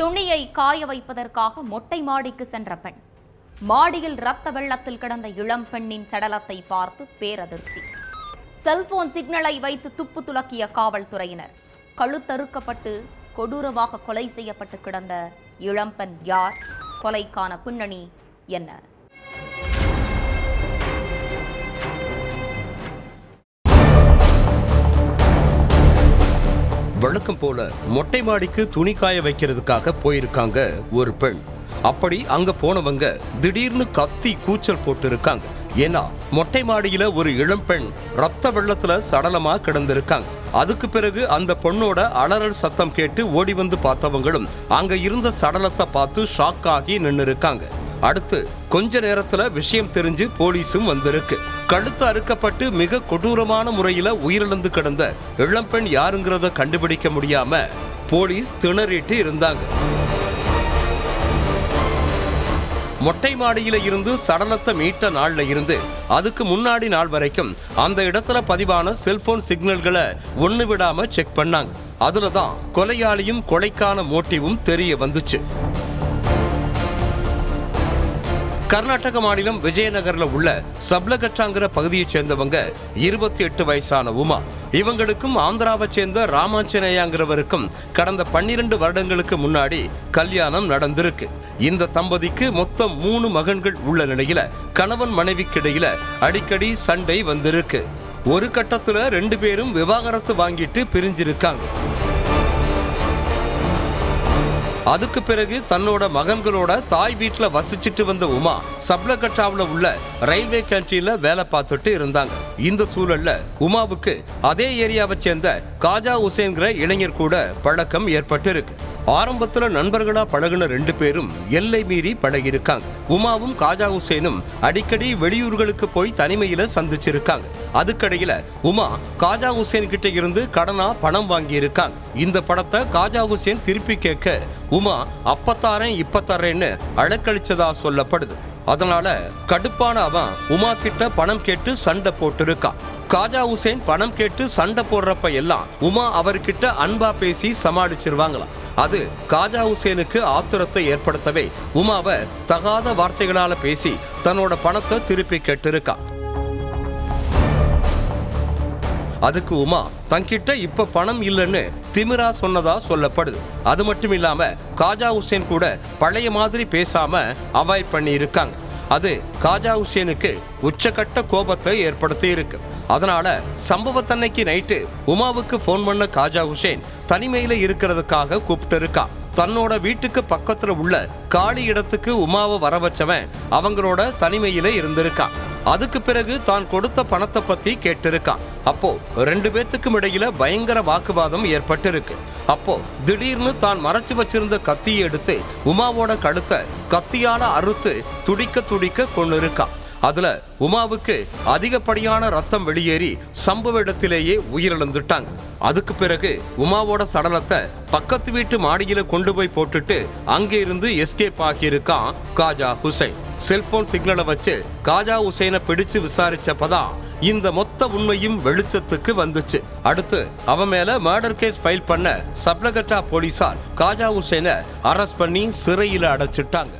துணியை காய வைப்பதற்காக மொட்டை மாடிக்கு சென்ற பெண். மாடியில் ரத்த வெள்ளத்தில் கிடந்த இளம் பெண்ணின் சடலத்தை பார்த்து பேரதிர்ச்சி. செல்போன் சிக்னலை வைத்து துப்பு துலக்கிய காவல்துறையினர். கழுத்தறுக்கப்பட்டு கொடூரமாக கொலை செய்யப்பட்டு கிடந்த இளம்பெண் யார்? கொலைக்கான பின்னணி என்ன? வழக்கம் போல மொட்டை மாடிக்கு துணி காய வைக்கிறதுக்காக போயிருக்காங்க ஒரு பெண். அப்படி அங்க போனவங்க திடீர்னு கத்தி கூச்சல் போட்டு இருக்காங்க. ஏன்னா மொட்டை மாடியில ஒரு இளம்பெண் ரத்த வெள்ளத்துல சடலமா கிடந்திருக்காங்க. அதுக்கு பிறகு அந்த பொண்ணோட அலறல் சத்தம் கேட்டு ஓடி வந்து பார்த்தவங்களும் அங்க இருந்த சடலத்தை பார்த்து ஷாக் ஆகி நின்று இருக்காங்க. அடுத்து கொஞ்ச நேரத்துல விஷயம் தெரிஞ்சு போலீஸும் வந்திருக்கு. கழுத்து அறுக்கப்பட்டு மிக கொடூரமான முறையில உயிரிழந்து கிடந்த இளம்பெண் யாருங்கிறத கண்டுபிடிக்க முடியாம போலீஸ் திணறிட்டு இருந்தாங்க. மொட்டை மாடியில இருந்து சடலத்தை மீட்ட நாள்ல இருந்து அதுக்கு முன்னாடி நாள் வரைக்கும் அந்த இடத்துல பதிவான செல்போன் சிக்னல்களை ஒண்ணு விடாம செக் பண்ணாங்க. அதுலதான் கொலையாளியும் கொலைக்கான மோட்டிவும் தெரிய வந்துச்சு. கர்நாடக மாநிலம் விஜயநகர்ல உள்ள சப்லகட்டாங்கிற பகுதியைச் சேர்ந்தவங்க 28 வயசான உமா. இவங்களுக்கும் ஆந்திராவை சேர்ந்த ராமாஞ்சனேயாங்கிறவருக்கும் கடந்த 12 வருடங்களுக்கு முன்னாடி கல்யாணம் நடந்திருக்கு. இந்த தம்பதிக்கு மொத்தம் 3 மகன்கள் உள்ள நிலையில கணவன் மனைவிக்கிடையில அடிக்கடி சண்டை வந்திருக்கு. ஒரு கட்டத்துல 2 பேரும் விவாகரத்து வாங்கிட்டு பிரிஞ்சிருக்காங்க. அதுக்கு பிறகு தன்னோட மகன்களோட தாய் வீட்டுல வசிச்சுட்டு வந்த உமா சப்லகட்டாவில் உள்ள ரயில்வே கேன்டீன்ல வேலை பார்த்துட்டு இருந்தாங்க. இந்த சூழல்ல உமாவுக்கு அதே ஏரியாவை சேர்ந்த காஜா ஹுசேன்கிற இளைஞர் கூட பழக்கம் ஏற்பட்டு இருக்கு. ஆரம்பத்துல நண்பர்களா பழகுன 2 பேரும் எல்லை மீறி பழகிருக்காங்க. உமாவும் காஜா ஹுசேனும் அடிக்கடி வெளியூர்களுக்கு போய் தனிமையில சந்திச்சிருக்காங்க. அதுக்கடையில உமா காஜா ஹுசேன் கிட்ட இருந்து கடனா பணம் வாங்கி இருக்காங்க. இந்த பணத்தை காஜா ஹுசேன் திருப்பி கேட்க உமா அப்பத்தாரேன் இப்பத்தாரேன்னு அழக்கழிச்சதா சொல்லப்படுது. அதனால கடுப்பான அவன் உமா கிட்ட பணம் கேட்டு சண்டை போட்டு இருக்கான். காஜா ஹுசேன் பணம் கேட்டு சண்டை போடுறப்ப எல்லாம் உமா அவர்கிட்ட அன்பா பேசி சமாளிச்சிருவாங்களாம். அது காஜா ஹுசேனுக்கு ஆத்திரத்தை ஏற்படுத்தவே உமாவை தகாத வார்த்தைகளால பேசி தன்னோட பணத்தை திருப்பி கேட்டிருக்கான். அதுக்கு உமா தங்கிட்ட இப்ப பணம் இல்லைன்னு திமிரா சொன்னதா சொல்லப்படுது. அது மட்டும் இல்லாம காஜா ஹுசேன் கூட பழைய மாதிரி பேசாம அவாய்ட் பண்ணி இருக்காங்க. அது காஜா ஹுசேனுக்கு உச்சக்கட்ட கோபத்தை ஏற்படுத்தி இருக்கு. அதனால சம்பவத்தன்னைக்கு நைட்டு உமாவுக்கு போன் பண்ண காஜா ஹுசேன் தனிமையில இருக்கிறதுக்காக கூப்பிட்டு இருக்கா. தன்னோட வீட்டுக்கு பக்கத்துல உள்ள காலி இடத்துக்கு உமாவை வர வச்சவன் அவங்களோட தனிமையில இருந்திருக்கான். அதுக்கு பிறகு தான் கொடுத்த பணத்தை பத்தி கேட்டிருக்கான். அப்போ 2 பேத்துக்கும் இடையில பயங்கர வாக்குவாதம் ஏற்பட்டிருக்கு. அப்போ திடீர்னு தான் மறைச்சு வச்சிருந்த கத்தியை எடுத்து உமாவோட கழுத்தை கத்தியால அறுத்து துடிக்க துடிக்க கொண்டு இருக்கான். அதுல உமாவுக்கு அதிகப்படியான ரத்தம் வெளியேறி சம்பவ இடத்திலேயே உயிரிழந்துட்டாங்க. அதுக்கு பிறகு உமாவோட சடலத்தை பக்கத்து வீட்டு மாடியில கொண்டு போய் போட்டுட்டு அங்கே இருந்து எஸ்கேப் ஆகியிருக்கான் காஜா ஹுசைன். செல்போன் சிக்னலை வச்சு காஜா ஹுசைனை பிடிச்சு விசாரிச்சப்பதான் இந்த மொத்த உண்மையும் வெளிச்சத்துக்கு வந்துச்சு. அடுத்து அவன் மேல மர்டர் கேஸ் ஃபைல் பண்ண சப்லகட்டா போலீசார் காஜா ஹுசைனை அரெஸ்ட் பண்ணி சிறையில அடைச்சிட்டாங்க.